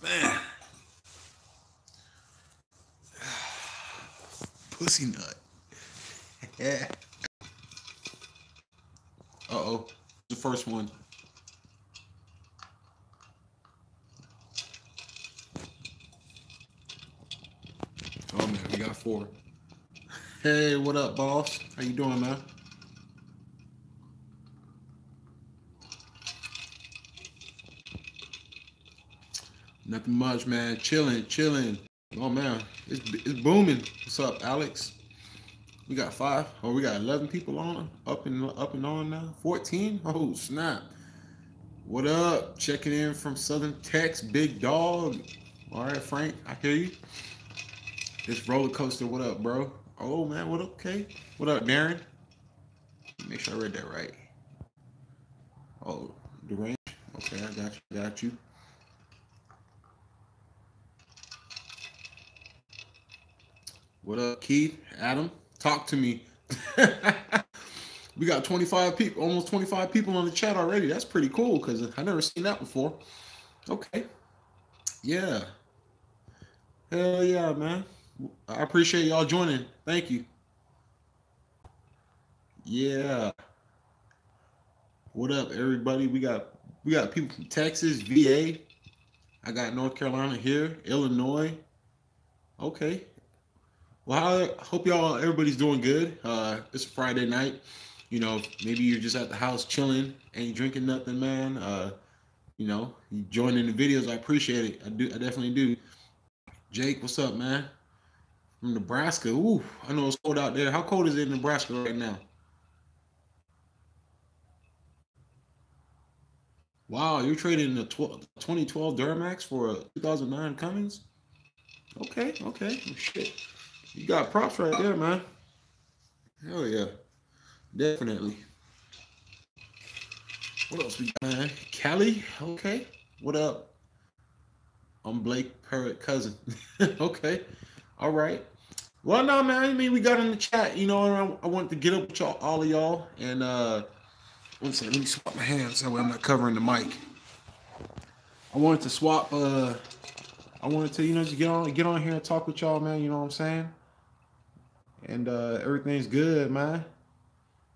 Man. Pussy nut. Yeah. Uh-oh. The first one. Oh man, we got four. Hey, what up, boss? How you doing, man? Nothing much, man. Chilling, chilling. Oh man, it's booming. What's up, Alex? We got five. Oh, we got 11 people on. Up and on now. 14. Oh snap. What up? Checking in from Southern Tex, big dog. All right, Frank. I hear you. This roller coaster. What up, bro? Oh man, what up? Okay. What up, Darren? Make sure I read that right. Oh, the range. Okay, I got you. Got you. What up, Keith? Adam? Talk to me. We got 25 people, almost 25 people on the chat already. That's pretty cool because I never seen that before. Okay. Yeah. Hell yeah, man. I appreciate y'all joining. Thank you. Yeah. What up, everybody? We got people from Texas, VA. I got North Carolina here, Illinois. Okay. Well, I hope y'all everybody's doing good. It's a Friday night. Maybe you're just at the house chilling, ain't drinking nothing, man. You joining the videos. I appreciate it. I do. I definitely do. Jake, what's up, man? From Nebraska. Ooh, I know it's cold out there. How cold is it in Nebraska right now? Wow, you're trading the 2012 Duramax for a 2009 Cummins? Okay, okay. Shit. You got props right there, man. Hell yeah. Definitely. What else we got, man? Callie? Okay. What up? I'm Blake Parrott cousin. Okay. All right. Well, no, man. I mean, we got in the chat, and I wanted to get up with y'all, all of y'all, and one second, let me swap my hands that way I'm not covering the mic. I wanted to swap. I wanted to, just get on here and talk with y'all, man. You know what I'm saying? And everything's good, man.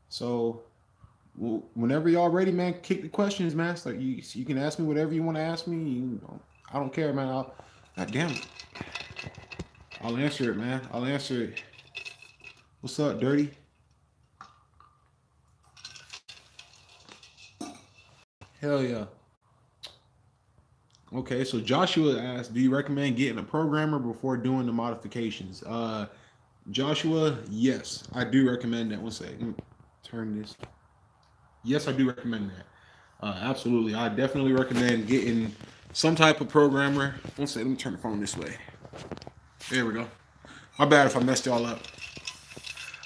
So whenever y'all ready, man, kick the questions, man. So you can ask me whatever you want to ask me. I don't care, man. God damn it. I'll answer it, man. I'll answer it. What's up, Dirty? Hell yeah. Okay, so Joshua asked, do you recommend getting a programmer before doing the modifications? Joshua, yes, I do recommend that. One second, turn this. Yes, I do recommend that. Absolutely, I definitely recommend getting some type of programmer. One second, let me turn the phone this way. There we go. My bad if I messed y'all up.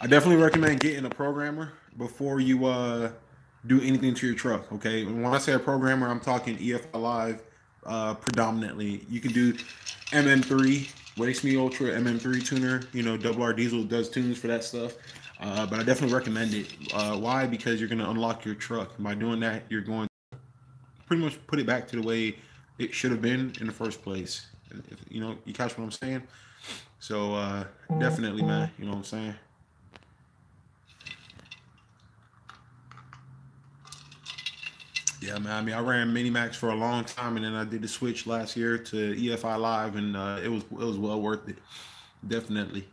I definitely recommend getting a programmer before you do anything to your truck. Okay, and when I say a programmer, I'm talking EFI Live predominantly. You can do MM3, Waste Me Ultra, MM3 tuner. Double R Diesel does tunes for that stuff. But I definitely recommend it. Why? Because you're going to unlock your truck. By doing that, you're going to pretty much put it back to the way it should have been in the first place. If, you catch what I'm saying? So definitely, man. You know what I'm saying? Yeah, man. I mean, I ran Minimax for a long time, and then I did the switch last year to EFI Live, and it was well worth it. Definitely.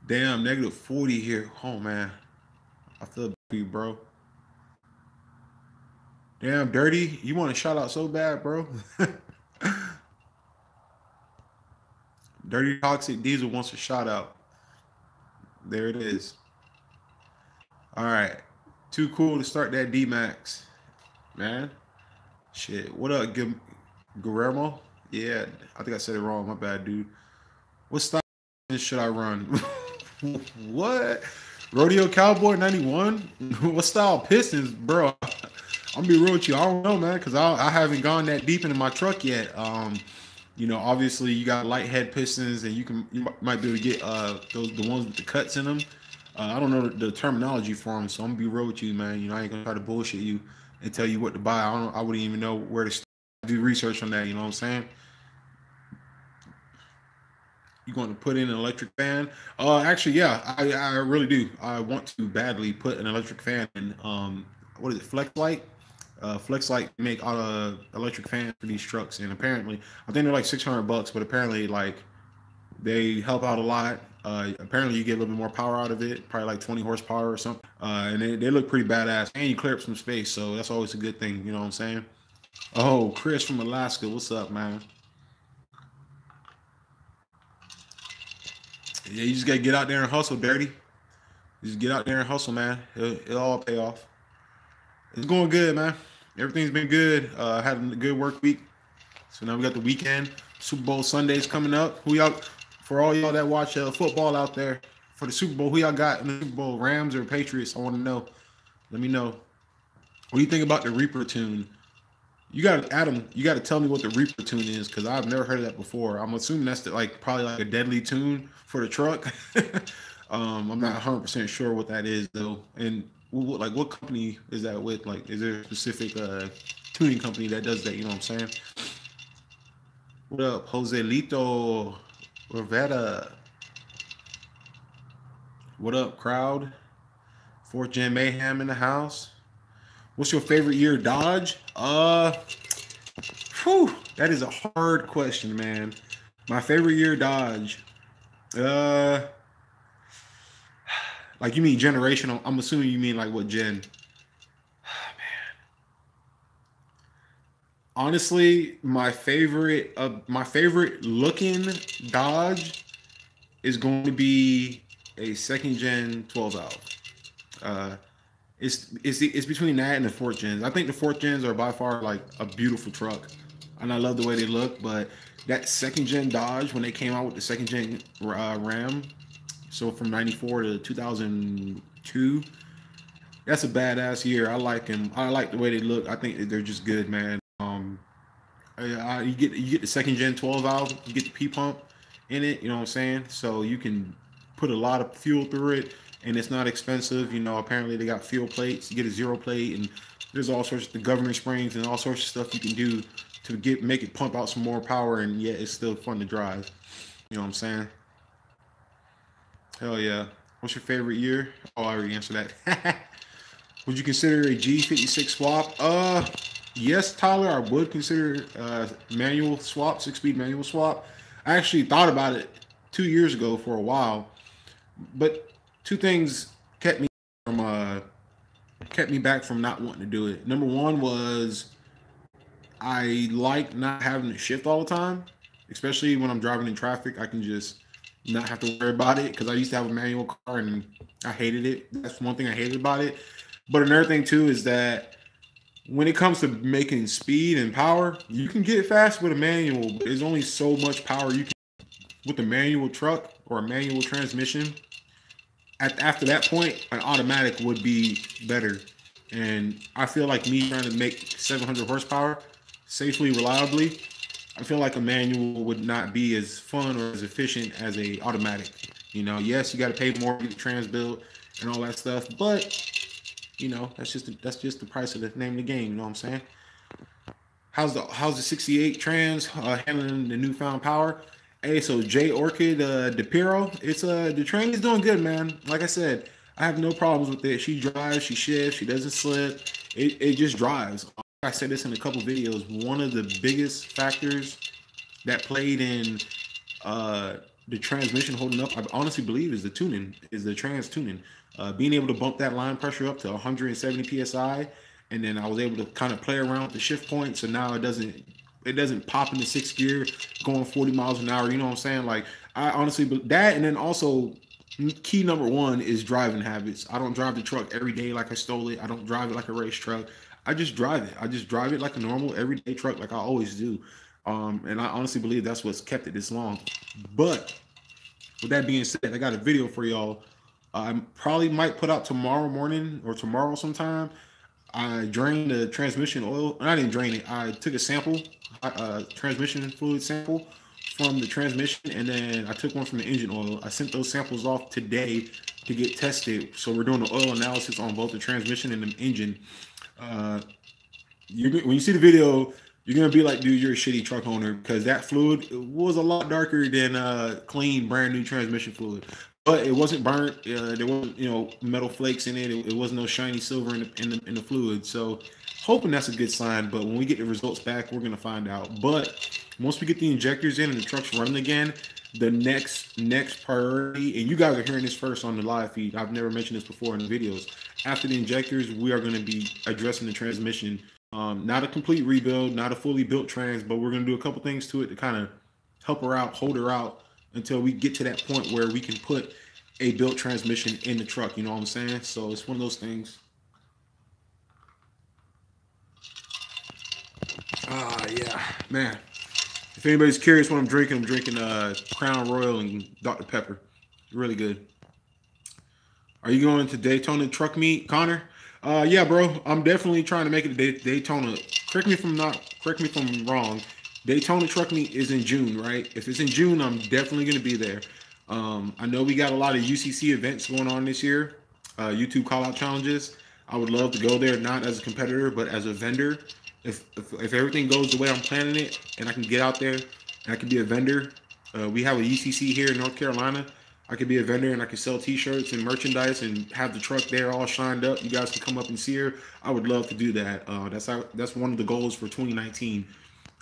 Damn, -40 here. Oh man, I feel bad for you, bro. Damn, Dirty. You want a shout out so bad, bro. Dirty Toxic Diesel wants a shout out. There it is. All right. Too cool to start that D Max, man. Shit. What up, Guillermo? Yeah, I think I said it wrong. My bad, dude. What style should I run? What? Rodeo Cowboy 91? What style pistons, bro? I'm gonna be real with you. I don't know, man, because I haven't gone that deep into my truck yet. Obviously you got light head pistons, and you might be able to get those the ones with the cuts in them. I don't know the terminology for them, so I'm gonna be real with you, man. You know, I ain't gonna try to bullshit you and tell you what to buy. I wouldn't even know where to start. Do research on that. You know what I'm saying? You going to put in an electric fan? Actually, yeah, I really do. I want to badly put an electric fan in. What is it? Flexlight. Flexlight make electric fans for these trucks, and apparently, I think they're like $600, but apparently, like they help out a lot. Apparently, you get a little bit more power out of it, probably like 20 horsepower or something. And they look pretty badass, and you clear up some space, so that's always a good thing. You know what I'm saying? Oh, Chris from Alaska, what's up, man? Yeah, you just gotta get out there and hustle, dirty. You just get out there and hustle, man. It'll all pay off. It's going good, man. Everything's been good. Had a good work week. So now we got the weekend. Super Bowl Sundays coming up. Who y'all, for all y'all that watch football out there, for the Super Bowl, who y'all got in the Super Bowl, Rams or Patriots? I want to know. Let me know. What do you think about the Reaper tune? You got Adam. You got to tell me what the Reaper tune is, because I've never heard of that before. I'm assuming that's probably like a deadly tune for the truck. I'm not 100% sure what that is though. And what company is that with? Like, is there a specific tuning company that does that? You know what I'm saying? What up, Joselito Rivera? What up, crowd? Fourth Gen Mayhem in the house. What's your favorite year Dodge? That is a hard question, man. My favorite year Dodge. Like, you mean generational? I'm assuming you mean like what gen? Man. Honestly, my favorite looking Dodge is going to be a second gen 12 valve. It's between that and the fourth gens. I think the fourth gens are by far like a beautiful truck, and I love the way they look. But that second gen Dodge, when they came out with the second gen Ram, so from '94 to 2002, that's a badass year. I like them. I like the way they look. I think they're just good, man. You get the second gen 12 valve. You get the P pump in it. You know what I'm saying? So you can put a lot of fuel through it, and it's not expensive. You know, apparently they got fuel plates. You get a zero plate, and there's all sorts of the governor springs and all sorts of stuff you can do to make it pump out some more power, and yet it's still fun to drive. You know what I'm saying? Hell yeah. What's your favorite year? Oh, I already answered that. Would you consider a G56 swap? Yes, Tyler, I would consider manual swap, 6-speed manual swap. I actually thought about it 2 years ago for a while, but two things kept me back from not wanting to do it. Number one was I like not having to shift all the time, especially when I'm driving in traffic. I can just not have to worry about it, because I used to have a manual car and I hated it. That's one thing I hated about it. But another thing too is that when it comes to making speed and power, you can get fast with a manual, but there's only so much power you can with a manual truck or a manual transmission. After that point, an automatic would be better. And I feel like me trying to make 700 horsepower safely, reliably, I feel like a manual would not be as fun or as efficient as a automatic. You know, yes, you got to pay more to get the trans built and all that stuff, but you know, that's just the price of the name of the game. You know what I'm saying? How's the 68 trans handling the newfound power? Hey, so J Orchid DePiro, it's the train is doing good, man. Like I said, I have no problems with it. She drives, she shifts, she doesn't slip. It just drives. I said this in a couple videos. One of the biggest factors that played in the transmission holding up, I honestly believe, is the trans tuning. Being able to bump that line pressure up to 170 psi, and then I was able to kind of play around with the shift point, so now it doesn't pop into sixth gear going 40 miles an hour. You know what I'm saying? Like, I honestly, but that, and then also key number one is driving habits. I don't drive the truck every day like I stole it. I don't drive it like a race truck. I just drive it. I just drive it like a normal everyday truck, like I always do. And I honestly believe that's what's kept it this long. But with that being said, I got a video for y'all. I probably might put out tomorrow morning or tomorrow sometime. I drained the transmission oil. I didn't drain it. I took a sample, transmission fluid sample from the transmission, and then I took one from the engine oil. I sent those samples off today to get tested. So we're doing the oil analysis on both the transmission and the engine. When you see the video, you're gonna be like, dude, you're a shitty truck owner, because that fluid was a lot darker than clean, brand new transmission fluid. But it wasn't burnt. There wasn't, metal flakes in it. It wasn't no shiny silver in the fluid. So hoping that's a good sign. But when we get the results back, we're gonna find out. But once we get the injectors in and the truck's running again, the next priority, and you guys are hearing this first on the live feed. I've never mentioned this before in the videos. After the injectors, we are going to be addressing the transmission. Not a complete rebuild, not a fully built trans, but we're going to do a couple things to it to kind of help her out, hold her out until we get to that point where we can put a built transmission in the truck. You know what I'm saying? So it's one of those things. Yeah, man. If anybody's curious what I'm drinking Crown Royal and Dr. Pepper. Really good. Are you going to Daytona truck meet, Connor? Yeah, bro. I'm definitely trying to make it to Daytona. Correct me if I'm wrong. Daytona truck meet is in June, right? If it's in June, I'm definitely going to be there. I know we got a lot of UCC events going on this year, YouTube call-out challenges. I would love to go there, not as a competitor, but as a vendor. If everything goes the way I'm planning it, and I can get out there and I can be a vendor, we have a UCC here in North Carolina. I could be a vendor and I can sell T-shirts and merchandise and have the truck there all shined up. You guys can come up and see her. I would love to do that. That's one of the goals for 2019.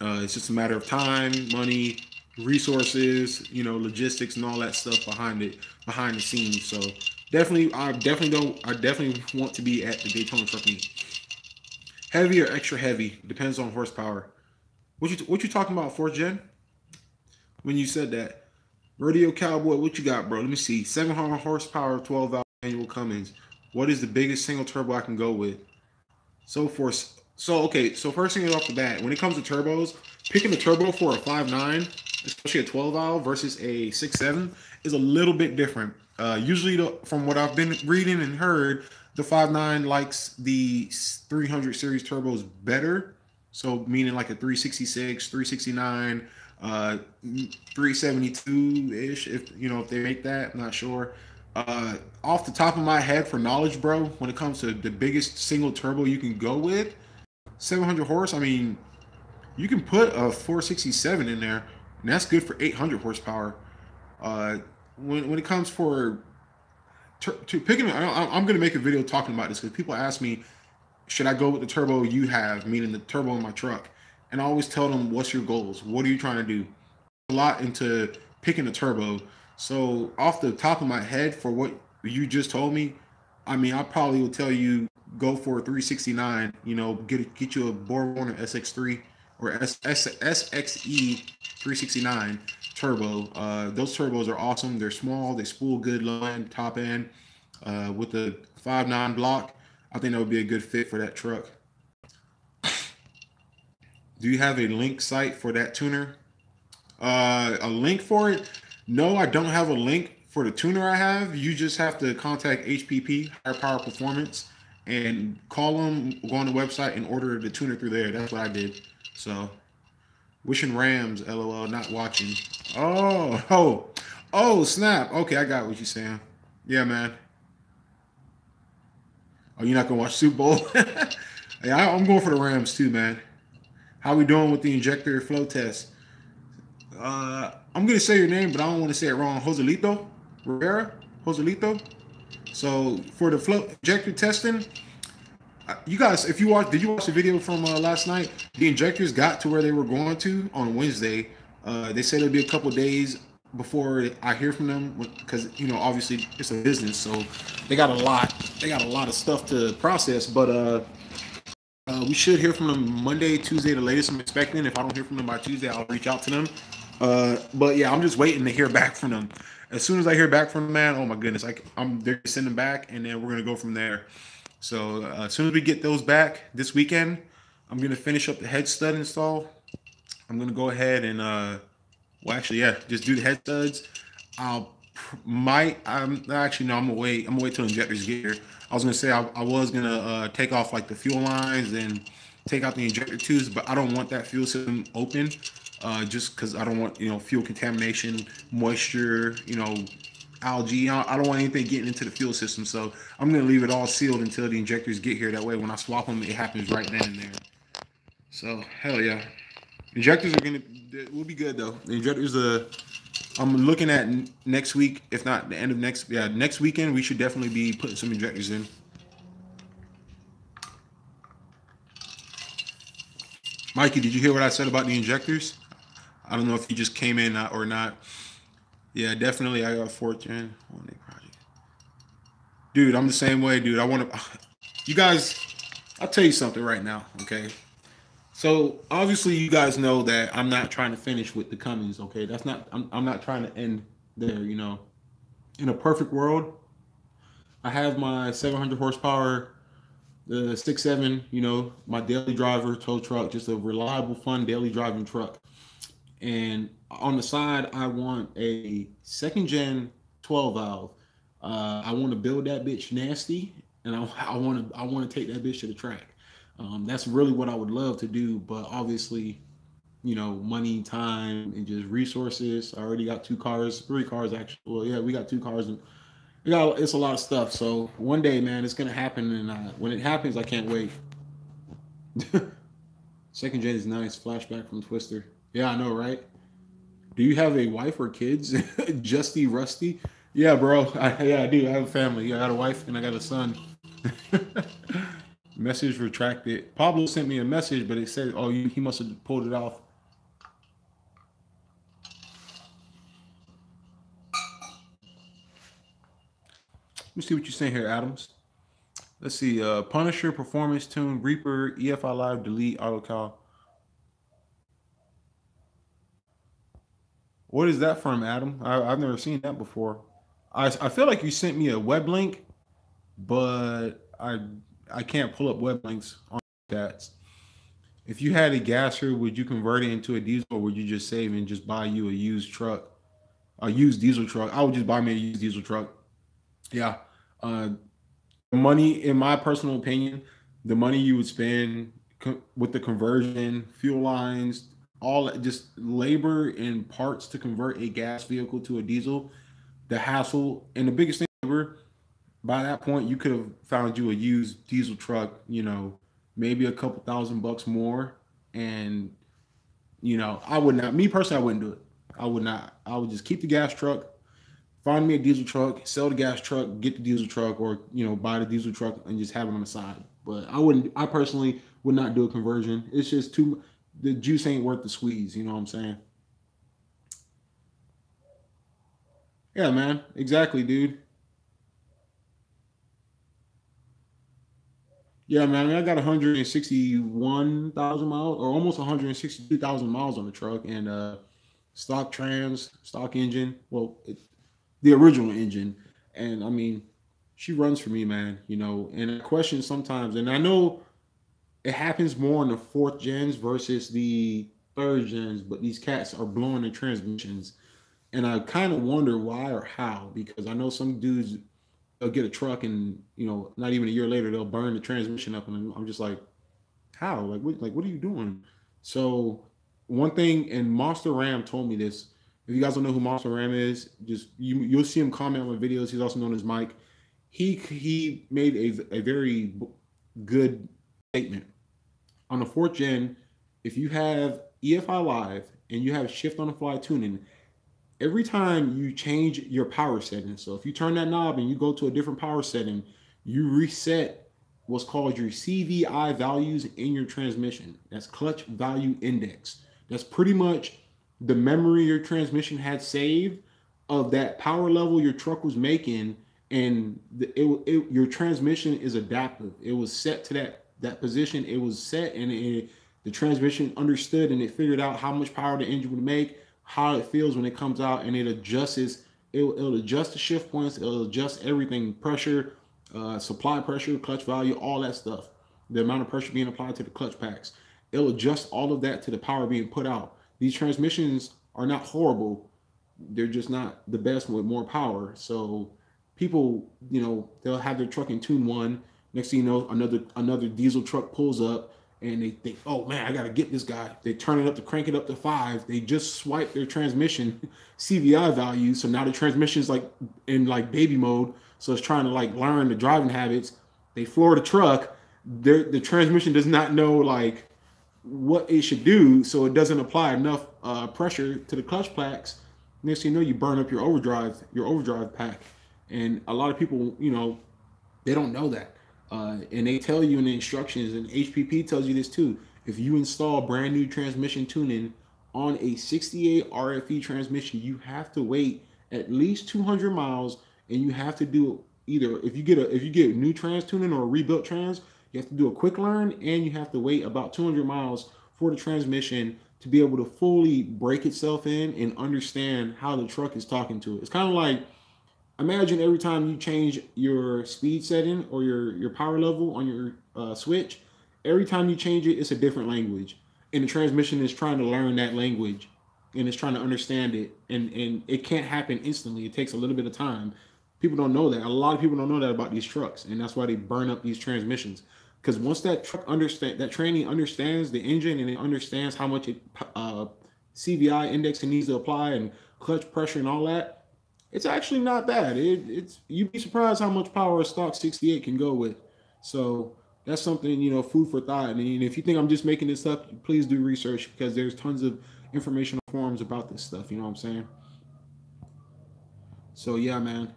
It's just a matter of time, money, resources, logistics and all that stuff behind the scenes. So I definitely want to be at the Daytona truck meet. Heavy or extra heavy, depends on horsepower. What you talking about, 4th gen? When you said that. Rodeo Cowboy, what you got, bro? Let me see. 700 horsepower, 12-valve manual Cummins. What is the biggest single turbo I can go with? So first thing off the bat, when it comes to turbos, picking a turbo for a 5.9, especially a 12-valve versus a 6.7, is a little bit different. Usually, from what I've been reading and heard, the 5.9 likes the 300 series turbos better. So meaning like a 366, 369, 372-ish, if they make that. I'm not sure. Off the top of my head, for knowledge, bro, when it comes to the biggest single turbo you can go with, 700 horse, I mean, you can put a 467 in there, and that's good for 800 horsepower. When it comes to picking, I'm going to make a video talking about this because people ask me, should I go with the turbo you have, meaning the turbo in my truck? And I always tell them, what's your goals? What are you trying to do? A lot into picking a turbo. So off the top of my head, for what you just told me, I mean, I probably would tell you go for a 369. Get you a BorgWarner SX3 or SXE 369 turbo. Those turbos are awesome. They're small. They spool good low end, top end. With the 5.9 block, I think that would be a good fit for that truck. Do you have a link site for that tuner? A link for it? No, I don't have a link for the tuner I have. You just have to contact HPP, Higher Power Performance, and call them, go on the website and order the tuner through there. That's what I did. So, wishing Rams, LOL, not watching. Oh, snap. Okay, I got what you're saying. Yeah, man. Oh, you're not going to watch Super Bowl? Yeah, I'm going for the Rams too, man. How we doing with the injector flow test? I'm going to say your name, but I don't want to say it wrong. Joselito Rivera? Joselito? So for the flow injector testing, you guys, did you watch the video from last night? The injectors got to where they were going to on Wednesday. They said it'll be a couple days before I hear from them, because obviously it's a business, so they got a lot of stuff to process. But we should hear from them Monday, Tuesday, the latest I'm expecting. If I don't hear from them by Tuesday, I'll reach out to them. But yeah, I'm just waiting to hear back from them. As soon as I hear back from them, man, oh my goodness, they're gonna send them back, and then we're gonna go from there. So as soon as we get those back this weekend, I'm gonna finish up the head stud install. I'm gonna go ahead and just do the head studs. I'm gonna wait till injectors get here. I was gonna say I was gonna take off like the fuel lines and take out the injector tubes, but I don't want that fuel system open, just because I don't want fuel contamination, moisture, algae. I don't want anything getting into the fuel system, so I'm gonna leave it all sealed until the injectors get here. That way, when I swap them, it happens right then and there. So hell yeah, injectors are gonna will be good though. The injectors, I'm looking at next week, if not the end of next weekend. We should definitely be putting some injectors in. Mikey, did you hear what I said about the injectors? I don't know if you just came in or not. Yeah, definitely. I got 410 on a project. Dude, I'm the same way, dude. I want to. You guys, I'll tell you something right now, okay? So obviously, you guys know that I'm not trying to finish with the Cummins, okay? That's not. I'm not trying to end there. In a perfect world, I have my 700 horsepower, the 6.7. My daily driver tow truck, just a reliable, fun daily driving truck. And on the side, I want a second gen 12 valve. I want to build that bitch nasty, and I want to take that bitch to the track. That's really what I would love to do, but obviously, money, time, and just resources. I already got 2 cars, 3 cars actually. Well, yeah, we got 2 cars, and it's a lot of stuff. So one day, man, it's gonna happen, and when it happens, I can't wait. Second gen is nice. Flashback from Twister. Yeah, I know, right? Do you have a wife or kids? Justy Rusty? Yeah, bro. I do. I have a family. I got a wife and I got a son. Message retracted. Pablo sent me a message, but it said, "Oh, he must have pulled it off." Let me see what you're saying here, Adams. Let's see. Punisher, Performance Tune, Reaper, EFI Live, Delete, AutoCal. What is that from, Adam? I've never seen that before. I feel like you sent me a web link, but I can't pull up web links on that. If you had a gasser, would you convert it into a diesel, or would you just save and just buy you a used truck, a used diesel truck? I would just buy me a used diesel truck. Yeah. Uh, money, in my personal opinion, the money you would spend with the conversion, fuel lines, all just labor and parts to convert a gas vehicle to a diesel, the hassle, and the biggest thing ever, by that point, you could have found you a used diesel truck, maybe a couple $1,000 more. And, I would not, me personally, I wouldn't do it. I would not. I would just keep the gas truck, find me a diesel truck, sell the gas truck, get the diesel truck, or, buy the diesel truck and just have it on the side. But I personally would not do a conversion. It's just the juice ain't worth the squeeze. You know what I'm saying? Yeah, man. Exactly, dude. Yeah, man. I got 161,000 miles, or almost 162,000 miles on the truck, and stock trans, stock engine. Well, the original engine, and I mean, she runs for me, man. And I question sometimes, and I know it happens more in the fourth gens versus the third gens, but these cats are blowing the transmissions, and I kind of wonder why or how, because I know some dudes, they'll get a truck and not even a year later they'll burn the transmission up, and I'm just like, how? What are you doing? So one thing, and Monster Ram told me this. If you guys don't know who Monster Ram is, just you'll see him comment on my videos. He's also known as Mike. He made a very good statement on the fourth gen. If you have EFI Live and you have shift on the fly tuning, every time you change your power setting, so if you turn that knob and you go to a different power setting, you reset what's called your CVI values in your transmission. That's clutch value index. That's pretty much the memory your transmission had saved of that power level your truck was making, and your transmission is adaptive. It was set to that position. It was set, and the transmission understood, and it figured out how much power the engine would make, how it feels when it comes out, and it adjusts. It'll adjust the shift points. It'll adjust everything: pressure, supply pressure, clutch value, all that stuff. The amount of pressure being applied to the clutch packs. It'll adjust all of that to the power being put out. These transmissions are not horrible. They're just not the best with more power. So people, they'll have their truck in tune one. Next thing you know, another diesel truck pulls up, and they think, oh man, I gotta get this guy. They turn it up to crank it up to 5. They just swipe their transmission CVI value, so now the transmission's like in like baby mode, so it's trying to like learn the driving habits. They floor the truck. The transmission does not know like what it should do, so it doesn't apply enough pressure to the clutch packs. Next thing you know, you burn up your overdrive pack, and a lot of people, you know, they don't know that. And they tell you in the instructions, and HPP tells you this too. If you install brand new transmission tuning on a 68 RFE transmission, you have to wait at least 200 miles, and you have to do either if you get new trans tuning or a rebuilt trans, you have to do a quick learn, and you have to wait about 200 miles for the transmission to be able to fully break itself in and understand how the truck is talking to it. It's kind of like, imagine every time you change your speed setting or your power level on your switch, every time you change it, it's a different language. And the transmission is trying to learn that language, and it's trying to understand it. And it can't happen instantly. It takes a little bit of time. People don't know that. A lot of people don't know that about these trucks. And that's why they burn up these transmissions. Because once that training understands the engine, and it understands how much CVI index it needs to apply and clutch pressure and all that, it's actually not bad. It's you'd be surprised how much power a stock 68 can go with. So that's something, you know, food for thought. And if you think I'm just making this up, please do research, because there's tons of informational forums about this stuff. You know what I'm saying? So yeah, man.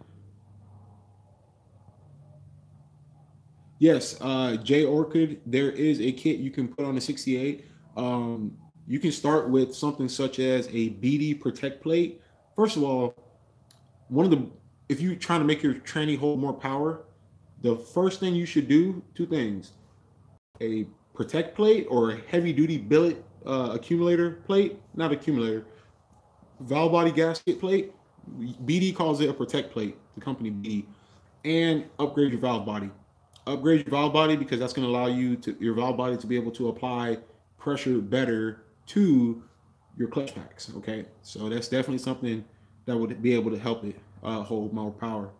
Yes, J Orchid, there is a kit you can put on the 68. You can start with something such as a BD Protect plate. First of all, if you're trying to make your tranny hold more power, the first thing you should do, two things: a Protect plate or a heavy duty billet accumulator plate, not accumulator, valve body gasket plate. BD calls it a Protect plate, the company BD, and upgrade your valve body. Upgrade your valve body, because that's going to allow your valve body to be able to apply pressure better to your clutch packs. Okay, so that's definitely something that would be able to help it hold more power.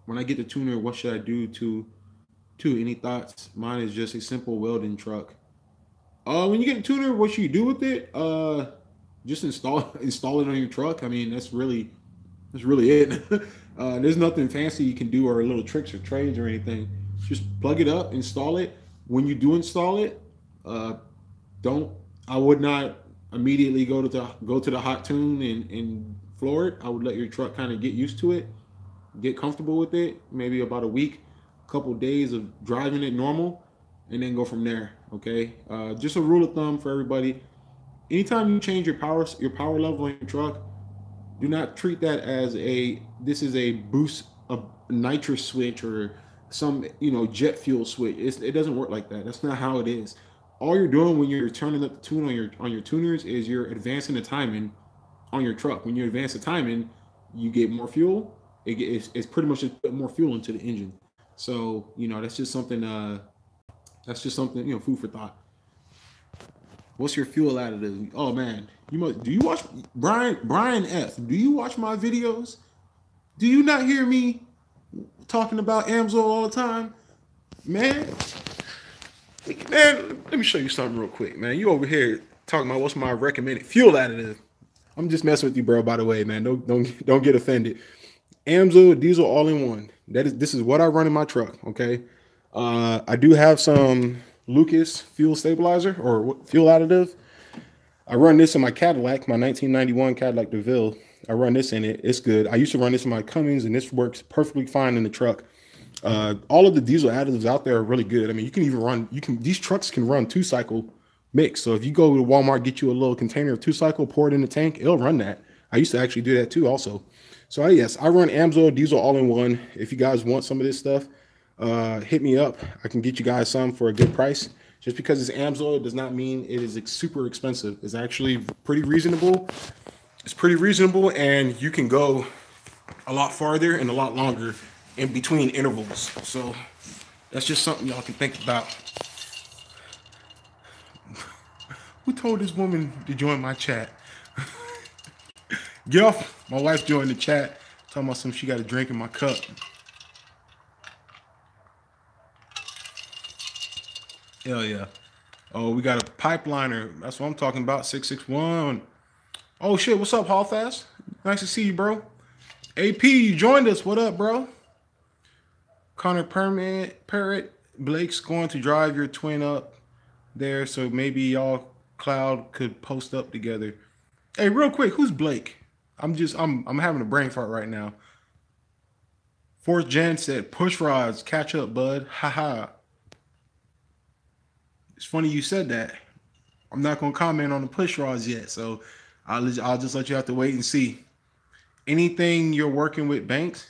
When I get the tuner, what should I do to any thoughts? Mine is just a simple welding truck. When you get a tuner, what should you do with it? Just install it on your truck. I mean, that's really it. There's nothing fancy you can do, or little tricks or trades or anything. Just plug it up, install it. When you do install it, I would not immediately go to the hot tune and floor it. I would let your truck kind of get used to it, get comfortable with it, maybe about a week, a couple of days of driving it normal, and then go from there. Okay, just a rule of thumb for everybody: anytime you change your power level on your truck, do not treat that as this is a boost, a nitrous switch, or some, you know, jet fuel switch. It doesn't work like that. That's not how it is. All you're doing when you're turning up the tune on your tuners is you're advancing the timing on your truck. When you advance the timing, you get more fuel. It's pretty much just put more fuel into the engine. So, you know, that's just something, you know, food for thought. What's your fuel additive? Oh man, do you watch Brian F? Do you watch my videos? Do you not hear me talking about Amsoil all the time? Man, let me show you something real quick, man. You over here talking about what's my recommended fuel additive. I'm just messing with you, bro, by the way, man. Don't get offended. Amsoil diesel all-in-one. This is what I run in my truck, okay? I do have some Lucas fuel stabilizer or fuel additive. I run this in my Cadillac, my 1991 Cadillac DeVille. I run this in it. It's good. I used to run this in my Cummins, and this works perfectly fine in the truck. All of the diesel additives out there are really good. I mean, these trucks can run 2-cycle mix. So if you go to Walmart, get you a little container of 2-cycle, pour it in the tank, it'll run that. I used to actually do that too also. So yes, I run Amsoil diesel all-in-one. If you guys want some of this stuff, hit me up. I can get you guys some for a good price. Just because it's Amsoil does not mean it is super expensive. It's actually pretty reasonable. It's pretty reasonable, and you can go a lot farther and a lot longer in between intervals. So that's just something y'all can think about. Who told this woman to join my chat? Get off. My wife joined the chat, talking about something she got a drink in my cup. Hell yeah. Oh, we got a pipeliner. That's what I'm talking about. 661. Oh shit, what's up, Hallfast? Nice to see you, bro. AP, you joined us. What up, bro? Connor Parrot. Blake's going to drive your twin up there, so maybe y'all Cloud could post up together. Hey, real quick, who's Blake? I'm having a brain fart right now. Fourth Gen said, push rods, catch up, bud. Haha. It's funny you said that. I'm not gonna comment on the push rods yet, so I'll just let you have to wait and see. Anything you're working with banks?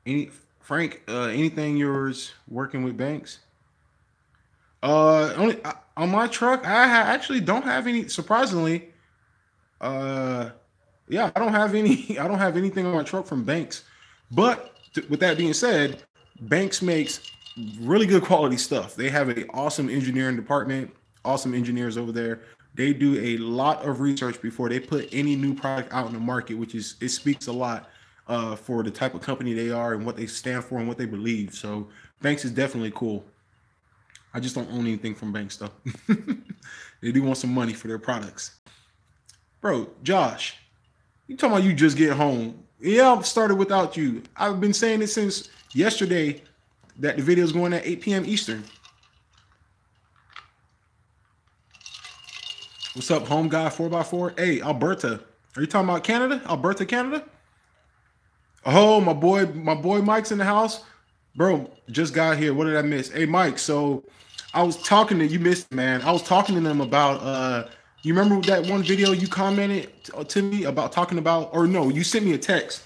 Any Frank? Anything yours working with banks? Only on my truck, actually don't have any. Surprisingly, yeah, I don't have any. I don't have anything on my truck from banks. But with that being said, Banks makes really good quality stuff. They have an awesome engineering department, awesome engineers over there. They do a lot of research before they put any new product out in the market, which is it speaks a lot for the type of company they are and what they stand for and what they believe. So Banks is definitely cool. I just don't own anything from Banks though. They do want some money for their products. Bro, Josh, you talking about you just get home. Yeah, I've started without you. I've been saying it since yesterday that the video is going at 8 p.m. Eastern. What's up, home guy 4x4? Hey, Alberta. Are you talking about Canada? Alberta, Canada? Oh, my boy Mike's in the house. Bro, just got here. What did I miss? Hey, Mike, so I was talking to you missed, man. I was talking to them about you remember that one video you commented to me about talking about, or no, you sent me a text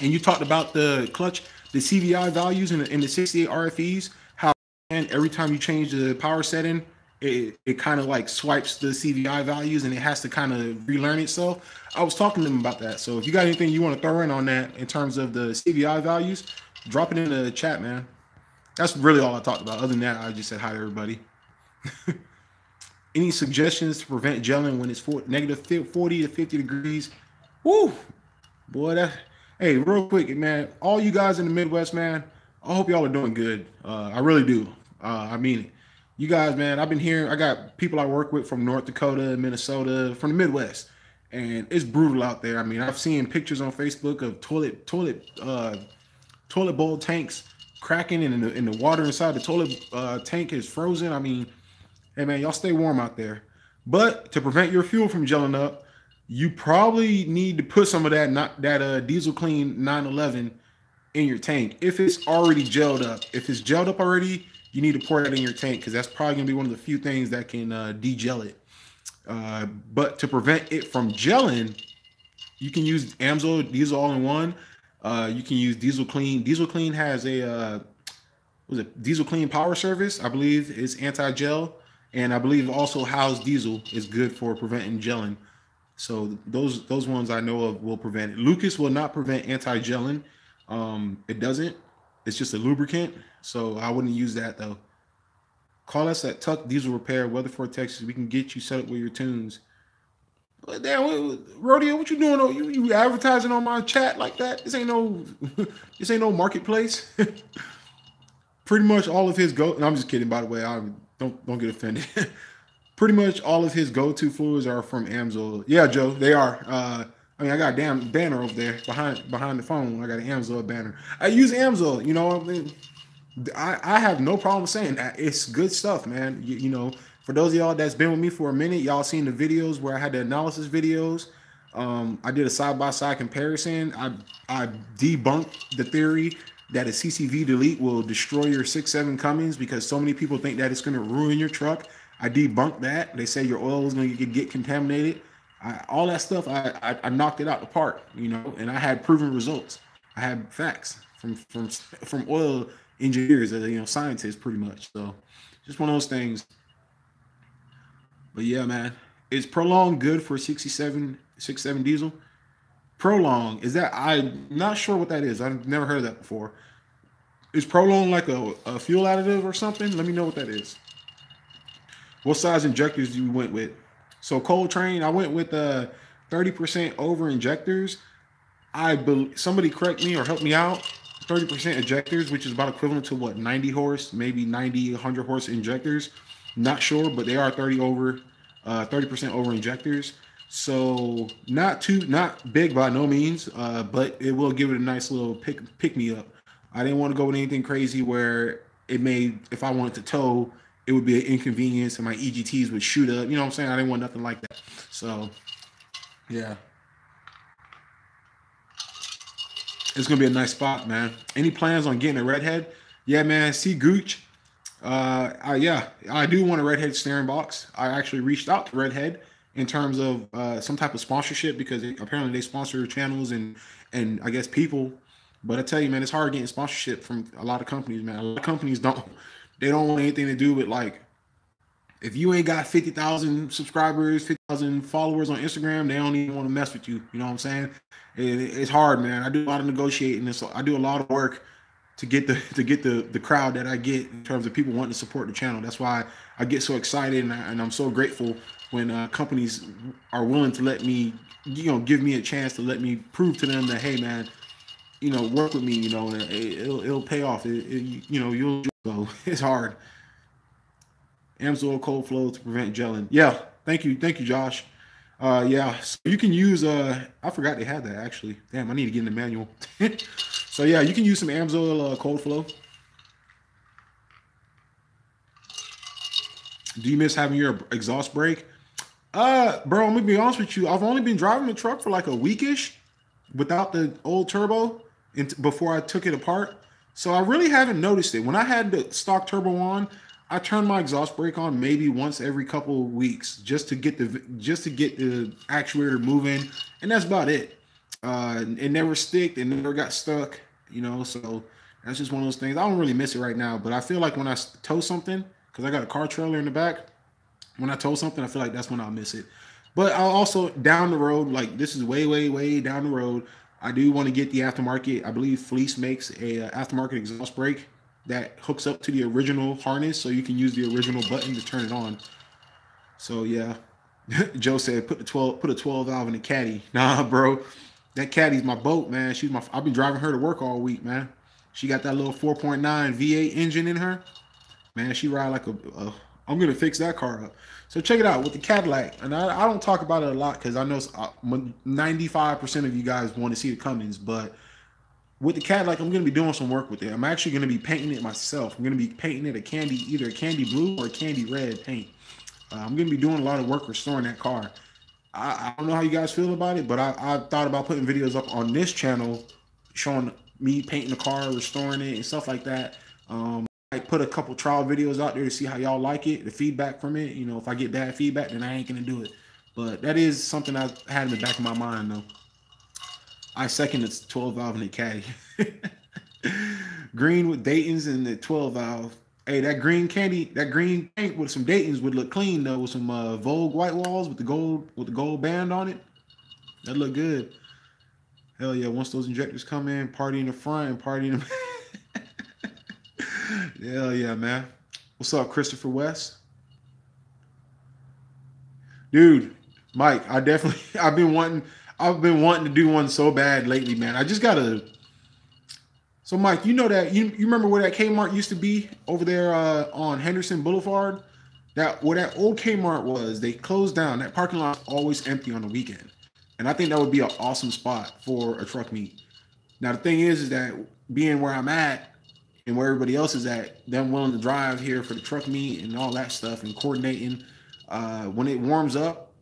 and you talked about the clutch, the CVI values in the 68 RFEs, how and every time you change the power setting, it kind of like swipes the CVI values and it has to kind of relearn itself. I was talking to them about that. So if you got anything you want to throw in on that in terms of the CVI values, drop it in the chat, man. That's really all I talked about. Other than that, I just said hi to everybody. Any suggestions to prevent gelling when it's negative 40 to 50 degrees? Woo! Boy, that... Hey, real quick, man. All you guys in the Midwest, man, I hope y'all are doing good. I really do. I mean it. You guys, man, I've been hearing... I got people I work with from North Dakota, Minnesota, from the Midwest. And it's brutal out there. I mean, I've seen pictures on Facebook of toilet bowl tanks cracking and the water inside the toilet tank is frozen. I mean... Hey man, y'all stay warm out there. But to prevent your fuel from gelling up, you probably need to put some of that Diesel Clean 911 in your tank. If it's already gelled up, if it's gelled up already, you need to pour that in your tank because that's probably gonna be one of the few things that can de-gel it. But to prevent it from gelling, you can use Amsoil Diesel All-in-One. You can use Diesel Clean. Diesel Clean has a Diesel Clean Power Service. I believe is anti-gel. And I believe also House Diesel is good for preventing gelling. So those ones I know of will prevent it. Lucas will not prevent anti-gelling. It doesn't. It's just a lubricant. So I wouldn't use that though. Call us at Tuck Diesel Repair, Weatherford, Texas. We can get you set up with your tunes. But damn, Rodeo, what you doing? You advertising on my chat like that? This ain't no marketplace. Pretty much all of his no, I'm just kidding, by the way. Don't get offended. Pretty much all of his go-to fluids are from Amsoil. Yeah, Joe, they are. I mean, I got a damn banner over there behind the phone. I got an Amsoil banner. I use Amsoil. You know, I mean, I have no problem saying that. It's good stuff, man. You know, for those of y'all that's been with me for a minute, y'all seen the videos where I had the analysis videos. I did a side-by-side comparison. I debunked the theory that a CCV delete will destroy your 6.7 Cummins because so many people think that it's going to ruin your truck. I debunked that. They say your oil is going to get contaminated. All that stuff, I knocked it out the park, you know, and I had proven results. I had facts from oil engineers, you know, scientists pretty much. So just one of those things. But yeah, man, is Prolong good for 6.7 diesel? Prolong, is that, I'm not sure what that is. I've never heard of that before. Is Prolong like a fuel additive or something? Let me know what that is. What size injectors you went with? So Coltrane, I went with 30% over injectors. Somebody correct me or help me out. 30% injectors, which is about equivalent to what, 90 horse, maybe 90, 100 horse injectors. Not sure, but they are 30% over injectors. So not big by no means, but it will give it a nice little pick me up. I didn't want to go with anything crazy where it made, if I wanted to tow, it would be an inconvenience and my EGTs would shoot up. You know what I'm saying? I didn't want nothing like that. So yeah, it's gonna be a nice spot, man. Any plans on getting a redhead? Yeah, man. See Gooch. Yeah, I do want a redhead steering box. I actually reached out to Redhead in terms of some type of sponsorship because apparently they sponsor channels and I guess people. But I tell you, man, it's hard getting sponsorship from a lot of companies, man. A lot of companies don't want anything to do with, like, if you ain't got 50,000 subscribers, 50,000 followers on Instagram, they don't even want to mess with you. You know what I'm saying? It's hard, man. I do a lot of negotiating, and so I do a lot of work to get the crowd that I get in terms of people wanting to support the channel. That's why I get so excited, and I'm so grateful when companies are willing to let me, give me a chance to let me prove to them that, hey, man, work with me. It'll pay off. You'll go. It's hard. Amsoil cold flow to prevent gelling. Yeah, thank you, Josh. Yeah, so you can use. I forgot they had that actually. Damn, I need to get in the manual. So yeah, you can use some Amsoil cold flow. Do you miss having your exhaust brake? Bro, I'm gonna be honest with you. I've only been driving the truck for like a weekish without the old turbo before I took it apart. So I really haven't noticed it. When I had the stock turbo on, I turned my exhaust brake on maybe once every couple of weeks just to get the actuator moving, and that's about it. It never sticked, it never got stuck, so that's just one of those things. I don't really miss it right now, but I feel like when I tow something, because I got a car trailer in the back, when I tow something, I feel like that's when I'll miss it. But I'll also, down the road, like this is way, way, way down the road, I do want to get the aftermarket. I believe Fleece makes a aftermarket exhaust brake that hooks up to the original harness, so you can use the original button to turn it on. So yeah, Joe said put a 12 valve in the caddy. Nah, bro, that caddy's my boat, man. I've been driving her to work all week, man. She got that little 4.9 V8 engine in her, man. She ride like I'm gonna fix that car up. So check it out with the Cadillac, and I don't talk about it a lot because I know 95% of you guys want to see the Cummins, but with the Cadillac, I'm going to be doing some work with it. I'm actually going to be painting it myself. I'm going to be painting it either a candy blue or a candy red paint. I'm going to be doing a lot of work restoring that car. I don't know how you guys feel about it, but I thought about putting videos up on this channel showing me painting the car, restoring it, and stuff like that. I put a couple trial videos out there to see how y'all like it, the feedback from it. If I get bad feedback, then I ain't going to do it. But that is something I had in the back of my mind, though. I second it's 12 valve in the caddy. Green with Dayton's and the 12 valve. Hey, that green paint with some Dayton's would look clean though, with some Vogue white walls with the gold band on it. That look good. Hell yeah! Once those injectors come in, party in the front and party in the. Hell yeah, man! What's up, Christopher West? Dude, Mike, I've been wanting to do one so bad lately, man. I just gotta. So, Mike, you know that you remember where that Kmart used to be over there on Henderson Boulevard? Where that old Kmart was, they closed down. That parking lot's always empty on the weekend, and I think that would be an awesome spot for a truck meet. Now, the thing is that being where I'm at and where everybody else is at, them willing to drive here for the truck meet and all that stuff and coordinating. When it warms up,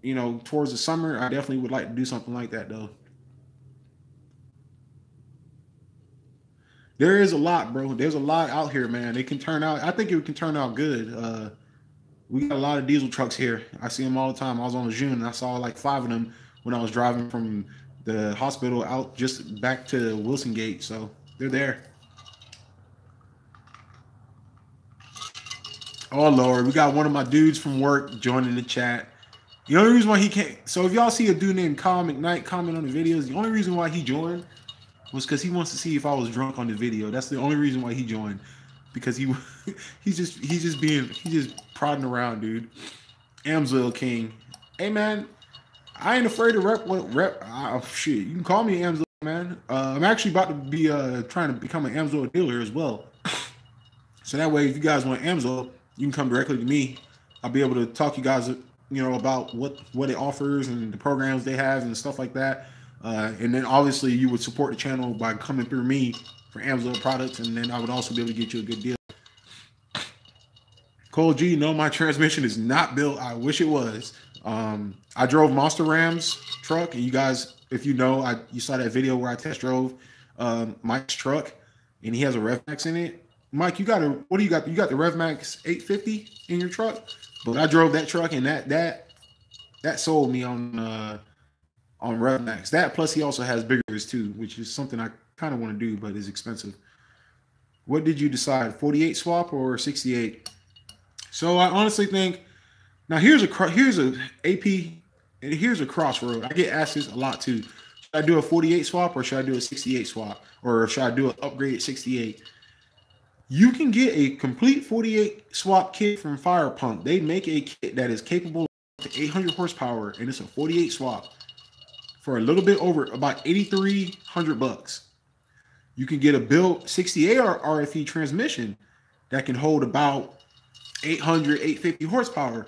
towards the summer, I definitely would like to do something like that, though. There is a lot, bro. There's a lot out here, man. It can turn out. I think it can turn out good. We got a lot of diesel trucks here. I see them all the time. I was on the June, and I saw like 5 of them when I was driving from the hospital out just back to Wilson Gate. So they're there. Oh, Lord. We got one of my dudes from work joining the chat. The only reason why he can't. So if y'all see a dude named Kyle McKnight comment on the videos, the only reason why he joined was because he wants to see if I was drunk on the video. That's the only reason why he joined, because he's just prodding around, dude. Amsoil King, hey man, I ain't afraid to rep. Shit, you can call me Amsoil, man. I'm actually about to be trying to become an Amsoil dealer as well. So that way, if you guys want Amsoil, you can come directly to me. I'll be able to talk to you guys, about what it offers and the programs they have and stuff like that. And then obviously you would support the channel by coming through me for Amazon products, and then I would also be able to get you a good deal. Cole G, no, my transmission is not built. I wish it was. I drove Monster Ram's truck, and you guys, if you know, you saw that video where I test drove Mike's truck, and he has a RevMax in it. Mike, what do you got? You got the RevMax 850 in your truck, but I drove that truck, and that sold me on RevMax. That plus he also has biggers too, which is something I kind of want to do, but it's expensive. What did you decide? 48 swap or 68? So I honestly think now here's a AP and here's a crossroad. I get asked this a lot too. Should I do a 48 swap or should I do a 68 swap, or should I do an upgraded 68? You can get a complete 48 swap kit from Fire Pump. They make a kit that is capable of 800 horsepower, and it's a 48 swap for a little bit over about $8,300. You can get a built 68 RFE transmission that can hold about 800, 850 horsepower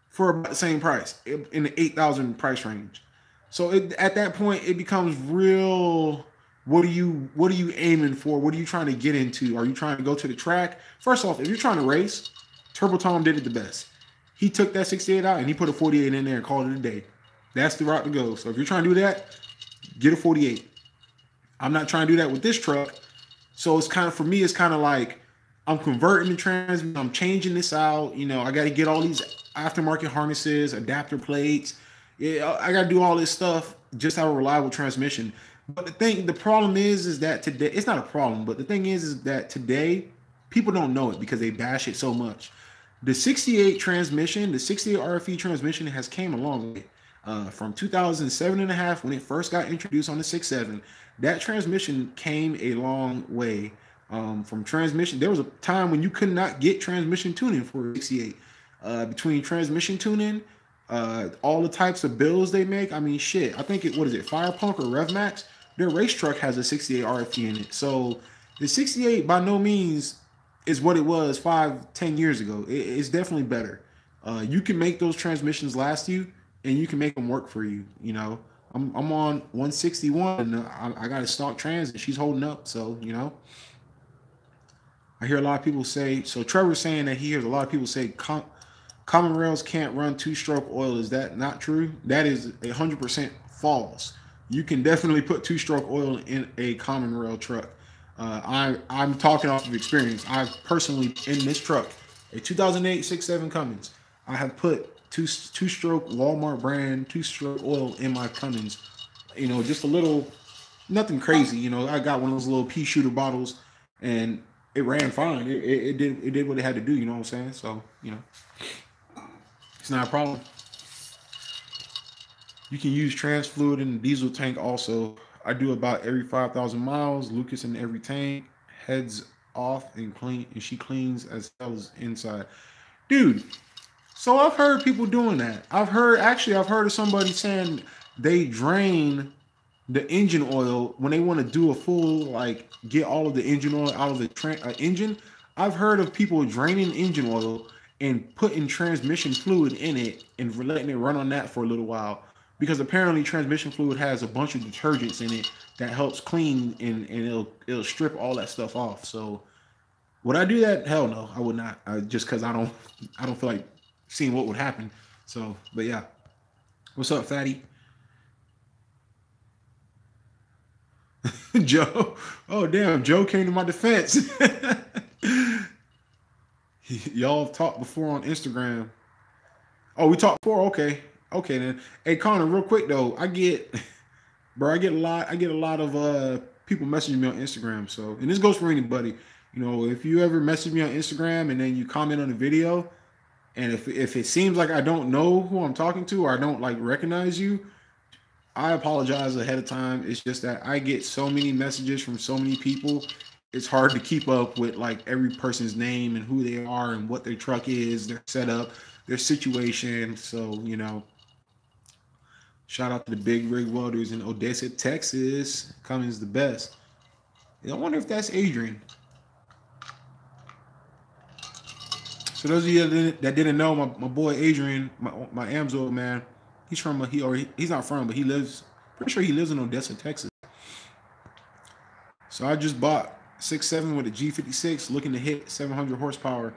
for about the same price, in the 8,000 price range. So at that point, it becomes real. What are you aiming for? What are you trying to get into? Are you trying to go to the track? First off, if you're trying to race, Turbo Tom did it the best. He took that 68 out and he put a 48 in there and called it a day. That's the route to go. So if you're trying to do that, get a 48. I'm not trying to do that with this truck. So it's kind of, for me, it's kind of like I'm converting the transmission. I'm changing this out. I got to get all these aftermarket harnesses, adapter plates. Yeah, I got to do all this stuff just to have a reliable transmission. But the problem is that today, it's not a problem, but the thing is that today people don't know it because they bash it so much. The 68 transmission, the 68 RFE transmission has came a long way. From 2007 and a half, when it first got introduced on the 6.7, that transmission came a long way. From transmission, there was a time when you could not get transmission tuning for 68. Between transmission tuning, all the types of builds they make, I mean, shit. I think what is it, Fire Punk or RevMax? Their race truck has a 68 RFE in it. So the 68 by no means is what it was 5-10 years ago. It's definitely better. You can make those transmissions last you, and you can make them work for you. I'm on 161, and I got a stock trans, and she's holding up. So I hear a lot of people say. So Trevor's saying that he hears a lot of people say common rails can't run two-stroke oil. Is that not true? That is 100% false. You can definitely put two-stroke oil in a common rail truck. I'm talking off of experience. I've personally, in this truck, a 2008 6.7 Cummins, I have put two-stroke Walmart brand two-stroke oil in my Cummins. Just a little, nothing crazy. I got one of those little pea shooter bottles, and it ran fine. It did what it had to do. You know what I'm saying? So it's not a problem. You can use trans fluid in the diesel tank also. I do about every 5,000 miles. Lucas in every tank, heads off and clean, and she cleans as well as inside. Dude, so I've heard people doing that. I've heard of somebody saying they drain the engine oil when they want to do a full, get all of the engine oil out of the engine. I've heard of people draining engine oil and putting transmission fluid in it and letting it run on that for a little while. Because apparently transmission fluid has a bunch of detergents in it that helps clean, and it'll strip all that stuff off. So would I do that? Hell no, I would not. Just because I don't feel like seeing what would happen. So, but yeah. What's up, fatty? Joe. Oh damn, Joe came to my defense. Y'all have talked before on Instagram. Oh, we talked before? Okay then. Hey Connor, real quick though, I get a lot of people messaging me on Instagram. So, and this goes for anybody. If you ever message me on Instagram and then you comment on the video, and if it seems like I don't know who I'm talking to, or I don't recognize you, I apologize ahead of time. It's just that I get so many messages from so many people. It's hard to keep up with every person's name and who they are and what their truck is, their setup, their situation. So, shout out to the big rig welders in Odessa, Texas. Cummins the best. I wonder if that's Adrian. So those of you that didn't know, my boy Adrian, my Amzo man, he's from he's not from, but he lives. Pretty sure he lives in Odessa, Texas. So I just bought 6.7 with a G56, looking to hit 700 horsepower.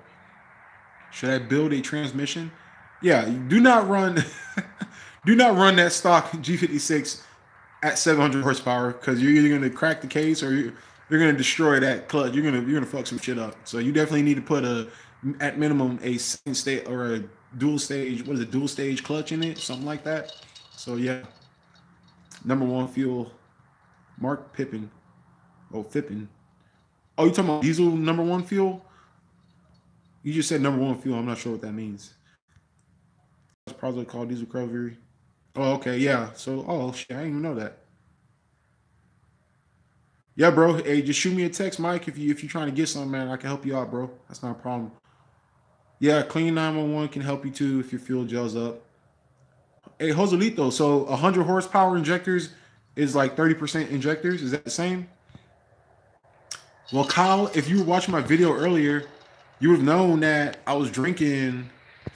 Should I build a transmission? Yeah, do not run, do not run that stock G56 at 700 horsepower because you're either going to crack the case or you're going to destroy that clutch. You're gonna fuck some shit up. So you definitely need to put at minimum a second stage or a dual stage. What is it? Dual stage clutch in it, something like that. So yeah, #1 fuel, Mark Pippin. Oh, Fippin. Oh, you talking about diesel #1 fuel? You just said #1 fuel. I'm not sure what that means. It's probably called diesel recovery. Oh, okay, yeah. So, oh shit, I didn't even know that. Yeah, bro. Hey, just shoot me a text, Mike, if you're trying to get something, man. I can help you out, bro. That's not a problem. Yeah, Clean 911 can help you too if your fuel gels up. Hey, Joselito, so 100 horsepower injectors is like 30% injectors. Is that the same? Well, Kyle, if you were watching my video earlier, you would have known that I was drinking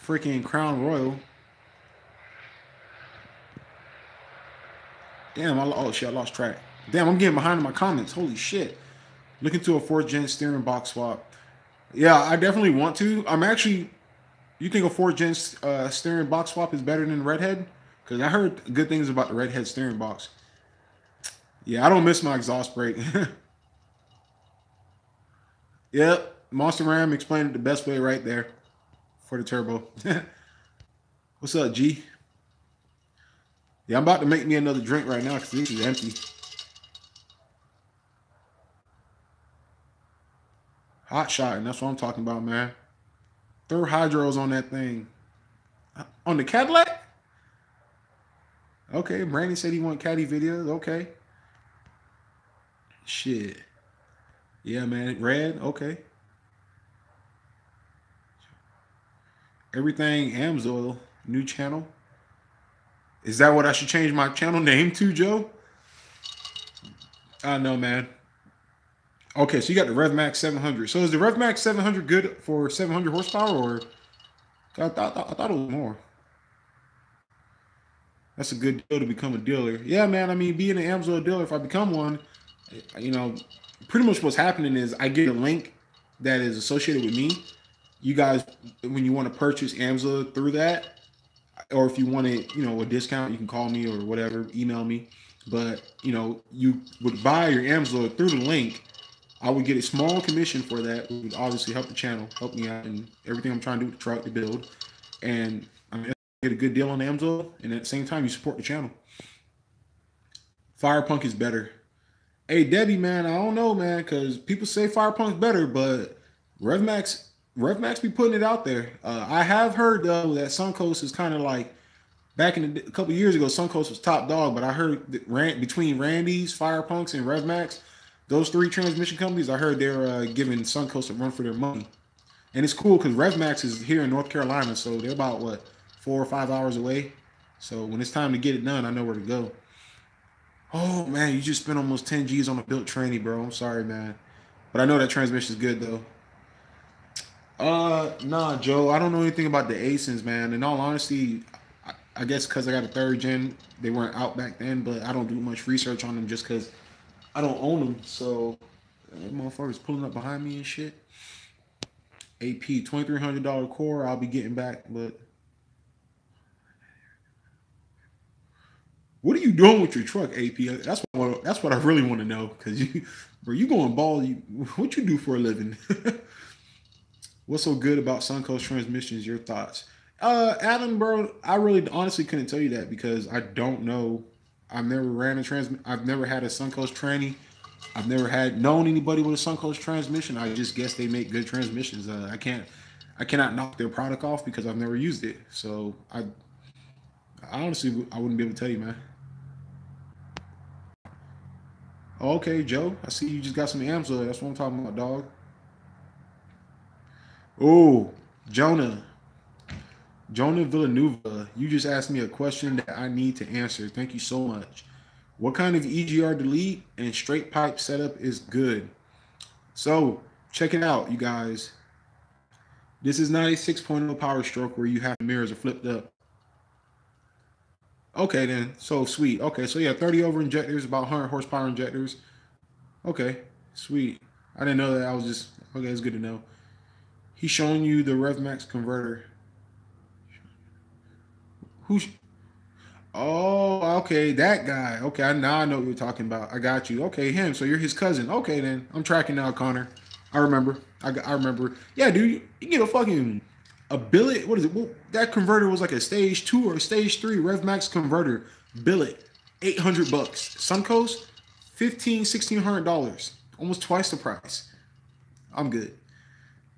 freaking Crown Royal. Damn, oh shit, I lost track. Damn, I'm getting behind in my comments. Holy shit. Looking to a 4th gen steering box swap. Yeah, I definitely want to. You think a 4th gen steering box swap is better than the Redhead? Because I heard good things about the Redhead steering box. Yeah, I don't miss my exhaust brake. Yep, Monster Ram explained it the best way right there for the turbo. What's up, G? Yeah, I'm about to make me another drink right now because this is empty. Hot shotting, that's what I'm talking about, man. Throw hydros on that thing. On the Cadillac? Okay, Brandon said he want caddy videos. Okay. Shit. Yeah, man. Red, okay. Everything Amsoil, new channel. Is that what I should change my channel name to, Joe? I know, man. Okay, so you got the RevMax 700. So is the RevMax 700 good for 700 horsepower, or I thought it was more. That's a good deal to become a dealer. Yeah, man. I mean, being an Amsoil dealer, if I become one, you know, pretty much what's happening is I get a link that is associated with me. You guys, when you want to purchase Amsoil through that, or if you want it, you know, a discount, you can call me or whatever, email me. But, you know, you would buy your Amsoil through the link. I would get a small commission for that. It would obviously help the channel, help me out, and everything I'm trying to do with the truck to build. And I mean, get a good deal on Amsoil, and at the same time, you support the channel. Firepunk is better. Hey, Debbie, man, I don't know, man, because people say Firepunk's better, but RevMax be putting it out there. I have heard, though, that Suncoast is kind of like, back in a couple years ago, Suncoast was top dog, but I heard that between Randy's, Firepunks, and RevMax, those 3 transmission companies, I heard they're giving Suncoast a run for their money. And it's cool because RevMax is here in North Carolina, so they're about, what, 4 or 5 hours away? So when it's time to get it done, I know where to go. Oh, man, you just spent almost 10 G's on a built tranny, bro. I'm sorry, man. But I know that transmission is good, though. Nah, Joe, I don't know anything about the Asins, man. In all honesty, I guess because I got a 3rd gen, they weren't out back then, but I don't do much research on them just because I don't own them. So, motherfuckers pulling up behind me and shit. AP, $2,300 core, I'll be getting back, but what are you doing with your truck, AP? That's what I really want to know, because you going ball. What you do for a living? What's so good about Suncoast transmissions? Your thoughts? Adam, bro, I really honestly couldn't tell you that because I don't know. I've never ran a I've never had a Suncoast tranny. I've never known anybody with a Suncoast transmission. I just guess they make good transmissions. I cannot knock their product off because I've never used it. So I honestly, I wouldn't be able to tell you, man. Okay, Joe, I see you just got some Amsoil. That's what I'm talking about, dog. Oh, Jonah Villanueva, you just asked me a question that I need to answer. Thank you so much. What kind of EGR delete and straight pipe setup is good? So check it out, you guys. This is not a 6.0 power stroke where you have the mirrors are flipped up. Okay, then. So sweet. Okay, so yeah, 30 over injectors, about 100 horsepower injectors. Okay, sweet. I didn't know that. I was just okay. It's good to know. He's showing you the RevMax converter. Who's? Oh, okay, that guy. Okay, now I know what you're talking about. I got you. Okay, him. So you're his cousin. Okay, then I'm tracking now, Connor. I remember. I remember. Yeah, dude, you get a fucking a billet. What is it? Well, that converter was like a stage 2 or a stage 3 RevMax converter billet. $800. Suncoast, $1,600. Almost twice the price. I'm good.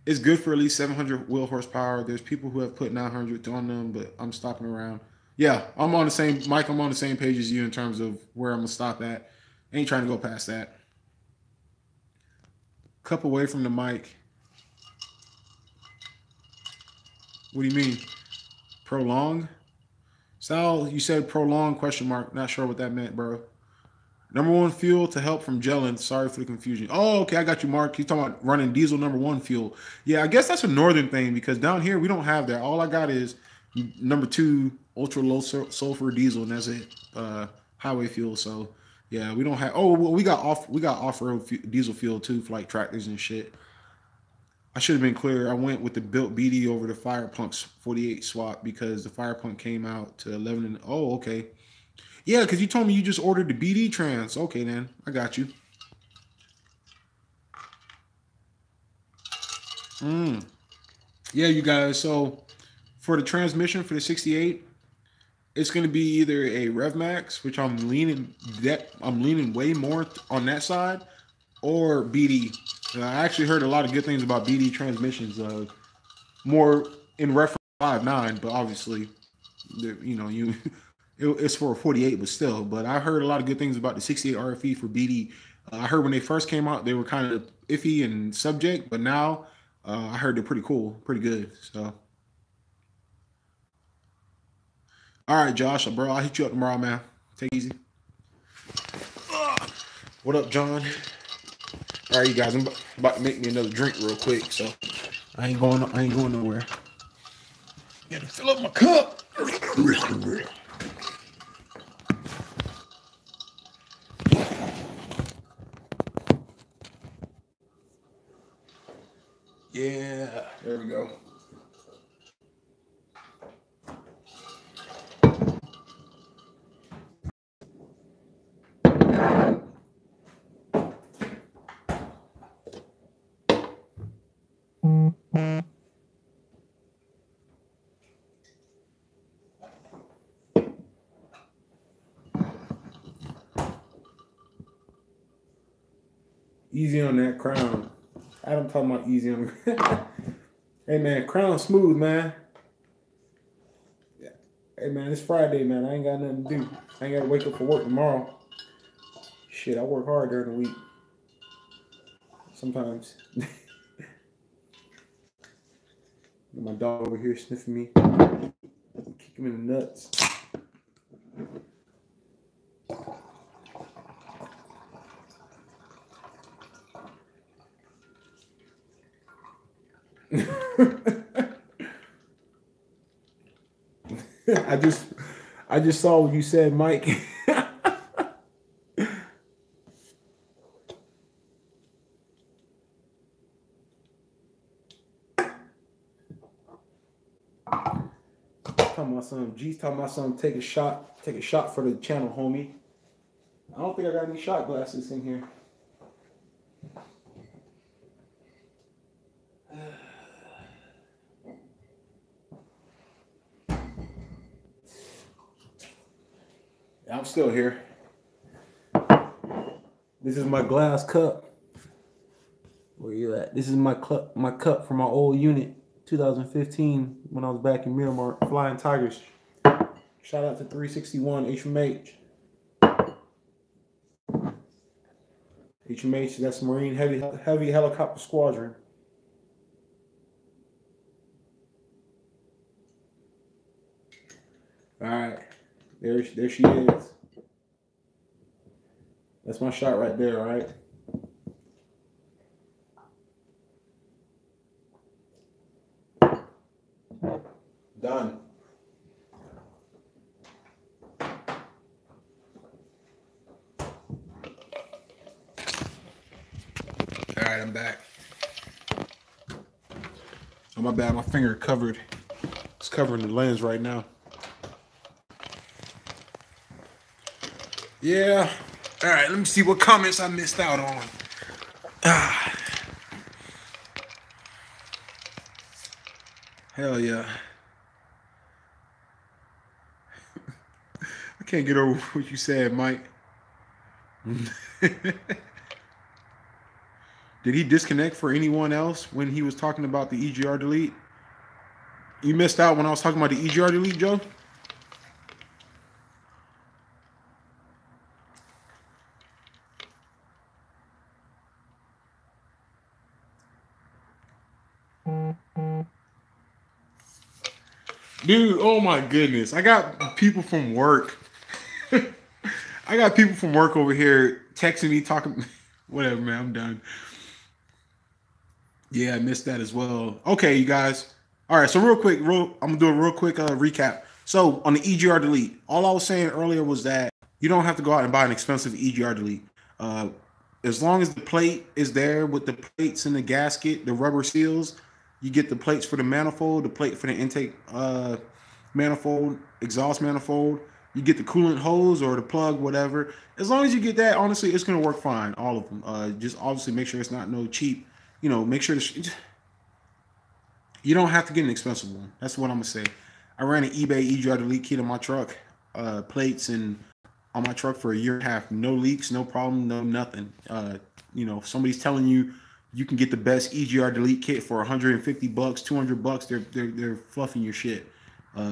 It's good for at least 700 wheel horsepower. There's people who have put 900 on them, but I'm stopping around. Yeah, I'm on the same, Mike. I'm on the same page as you in terms of where I'm gonna stop at. Ain't trying to go past that. Cup away from the mic. What do you mean? Prolong? Sal, you said prolong question mark. Not sure what that meant, bro. Number one fuel to help from gelling. Sorry for the confusion. Oh, okay, I got you, Mark. He's talking about running diesel number one fuel. Yeah, I guess that's a northern thing because down here we don't have that. All I got is number 2 ultra low sulfur diesel, and that's it. Highway fuel. So yeah, we don't have. Oh, well, we got off road diesel fuel too for like tractors and shit. I should have been clear. I went with the built BD over the Fire Punk's 48 swap because the Fire Punk came out to 11. And, oh, okay. Yeah, because you told me you just ordered the BD trans. Okay, then. I got you. Yeah, you guys. So for the transmission for the 68, it's going to be either a RevMax, which I'm leaning way more on that side, or BD. I actually heard a lot of good things about BD transmissions. More in reference to 5.9, but obviously, it's for a 48, but still. But I heard a lot of good things about the 68 RFE for BD. I heard when they first came out, they were kind of iffy and subject, but now I heard they're pretty cool, pretty good. So, all right, Josh, bro, I'll hit you up tomorrow, man. Take it easy. What up, John? All right, you guys, I'm about to make me another drink real quick, so I ain't going nowhere. Gotta fill up my cup. Yeah, there we go. Easy on that crown. I'm talking about easy on. Hey man, crown smooth, man. Yeah. Hey man, it's Friday, man. I ain't got nothing to do. I ain't got to wake up for work tomorrow. Shit, I work hard during the week. Sometimes. My dog over here sniffing me. Kick him in the nuts. I just saw what you said, Mike. Talking about some G's talking about some take a shot for the channel, homie. I don't think I got any shot glasses in here. I'm still here. This is my glass cup. Where you at? This is my cup from my old unit, 2015, when I was back in Miramar, Flying Tigers. Shout out to 361 HMH. HMH, that's Marine Heavy Helicopter Squadron. All right, there she is. That's my shot right there, all right? right, I'm back. Oh, my bad. My finger covered. It's covering the lens right now. Yeah. All right, let me see what comments I missed out on. Hell yeah. I can't get over what you said, Mike. Did he disconnect for anyone else when he was talking about the EGR delete? You missed out when I was talking about the EGR delete, Joe? Dude, oh my goodness. I got people from work. I got people from work over here texting me, talking. Whatever, man. I'm done. Yeah, I missed that as well. Okay, you guys. All right, so real quick, I'm gonna do a real quick recap. So on the EGR delete, all I was saying earlier was that you don't have to go out and buy an expensive EGR delete. As long as the plate is there with the plates and the gasket, the rubber seals, you get the plates for the manifold, the plate for the intake manifold, exhaust manifold. You get the coolant hose or the plug, whatever. As long as you get that, honestly, it's gonna work fine. All of them. Just obviously make sure it's not no cheap. You know, make sure you don't have to get an expensive one. That's what I'm gonna say. I ran an eBay EGR delete kit on my truck, plates and on my truck for a year and a half. No leaks, no problem, no nothing. You know, if somebody's telling you you can get the best EGR delete kit for $150, $200, they're fluffing your shit.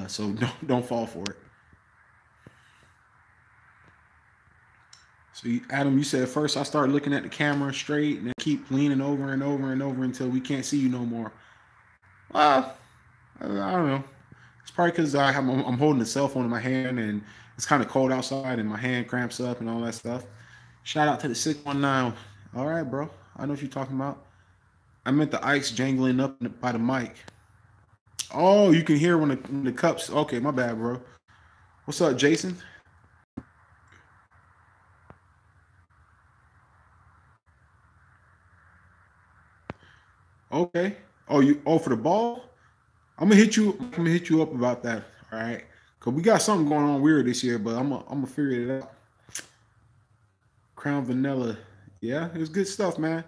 So don't fall for it. So Adam, you said first I start looking at the camera straight and then keep leaning over and over and over until we can't see you no more. Well, I don't know. It's probably because I'm holding a cell phone in my hand and it's kind of cold outside and my hand cramps up and all that stuff. Shout out to the 619. All right, bro. I know what you're talking about. I meant the ice jangling up by the mic. Oh, you can hear when the cups. Okay, my bad, bro. What's up, Jason? Okay. Oh, for the ball? I'm gonna hit you up about that. All right. Cause we got something going on weird this year, but I'm gonna figure it out. Crown Vanilla. Yeah, it was good stuff, man.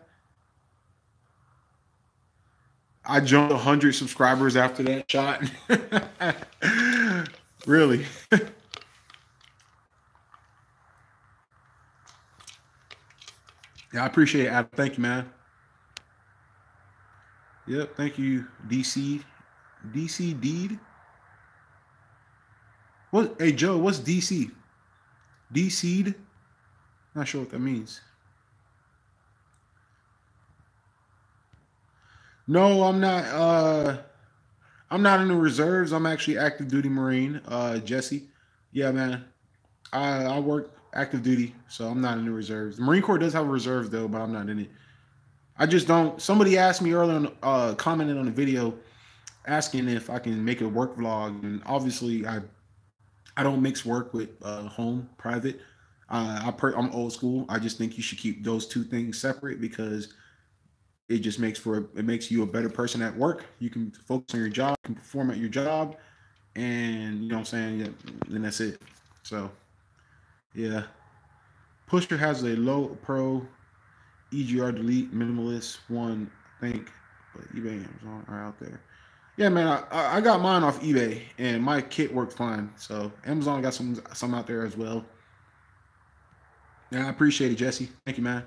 I jumped 100 subscribers after that shot. Really? Yeah, I appreciate it. Thank you, man. Yep, thank you, DC. DC Deed. What? Hey, Joe, what's DC? DC'd? Not sure what that means. No, I'm not. I'm not in the reserves. I'm actually active duty Marine. Jesse. Yeah, man. I work active duty, so I'm not in the reserves. The Marine Corps does have a reserve though, but I'm not in it. I just don't. Somebody asked me earlier, commented on the video, asking if I can make a work vlog, and obviously I don't mix work with home private. I'm old school. I just think you should keep those two things separate because it just makes you a better person at work. You can focus on your job, you can perform at your job, and you know what I'm saying. Yeah, and that's it. So yeah, Pusher has a low pro EGR delete minimalist one, I think, but eBay and Amazon are out there. Yeah, man, I got mine off eBay and my kit worked fine. So Amazon got some out there as well. Yeah, I appreciate it, Jesse. Thank you, man.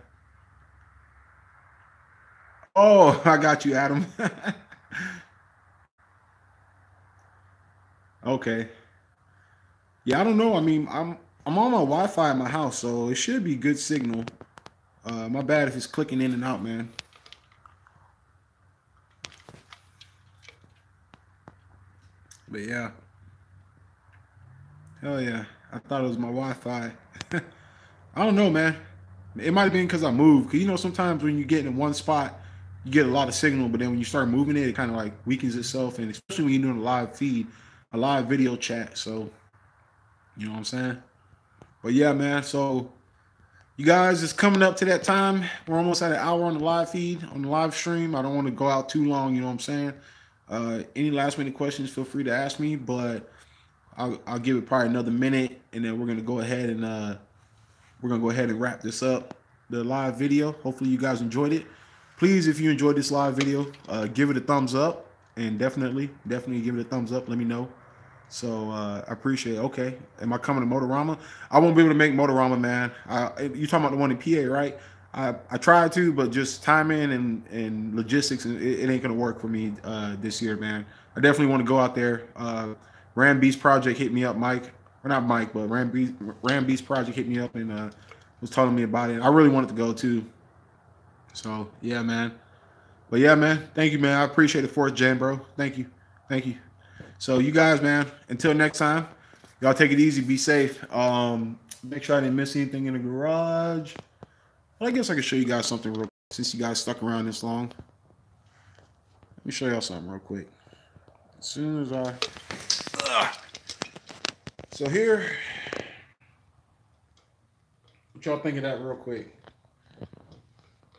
Oh, I got you, Adam. Okay. Yeah, I don't know. I mean, I'm on my Wi-Fi in my house, so it should be good signal. My bad if it's clicking in and out, man. But yeah. Hell yeah. I thought it was my Wi-Fi. I don't know, man. It might have been because I moved. Because, you know, sometimes when you get in one spot, you get a lot of signal, but then when you start moving it, it kind of like weakens itself. And especially when you're doing a live feed, a live video chat. So, you know what I'm saying? But yeah, man. So You guys, it's coming up to that time. We're almost at an hour on the live feed, on the live stream. I don't want to go out too long, you know what I'm saying? Any last minute questions, feel free to ask me, but I'll give it probably another minute, and then we're gonna go ahead and wrap this up, the live video. Hopefully you guys enjoyed it. Please, if you enjoyed this live video, give it a thumbs up, and definitely give it a thumbs up. Let me know. So I appreciate it. Okay, am I coming to Motorama? I won't be able to make Motorama, man. You talking about the one in PA, right? I tried to, but just timing and logistics, it ain't gonna work for me this year, man. I definitely want to go out there. Ram Beast Project hit me up, Mike, or not Mike, but Ram Beast Project hit me up and was telling me about it. I really wanted to go too. So yeah, man. But yeah, man. Thank you, man. I appreciate it, Fourth Gen, bro. Thank you. So you guys, man, until next time, y'all take it easy, be safe. Make sure I didn't miss anything in the garage. Well, I guess I can show you guys something real quick since you guys stuck around this long. Let me show y'all something real quick. As soon as so here, what y'all think of that real quick?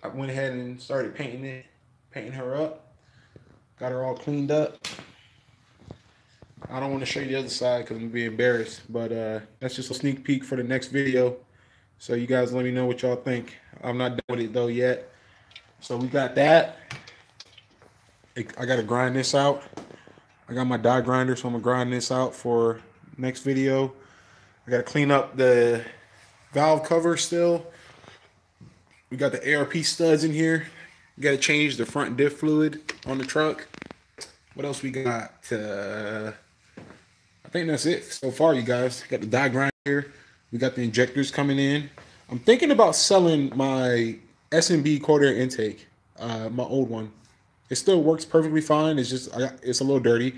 I went ahead and started painting her up. Got her all cleaned up. I don't want to show you the other side because I'm going to be embarrassed. But that's just a sneak peek for the next video. So you guys let me know what y'all think. I'm not done with it though yet. So we got that. I got to grind this out. I got my die grinder, so I'm going to grind this out for next video. I got to clean up the valve cover still. We got the ARP studs in here. You got to change the front diff fluid on the truck. What else we got? I think that's it so far, you guys. Got the die grinder here. We got the injectors coming in. I'm thinking about selling my S&B quarter intake, my old one. It still works perfectly fine. It's just it's a little dirty.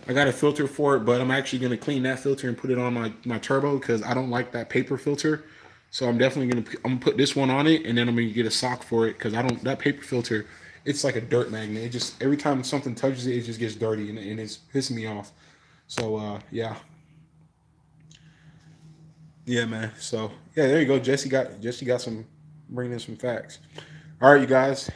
I got a filter for it, but I'm actually going to clean that filter and put it on my turbo because I don't like that paper filter. So I'm definitely gonna put this one on it, and then I'm gonna get a sock for it because that paper filter, it's like a dirt magnet. It just every time something touches it, it just gets dirty and it's pissing me off. So yeah, man. So yeah, there you go. Jesse got some bringing in some facts. All right, you guys.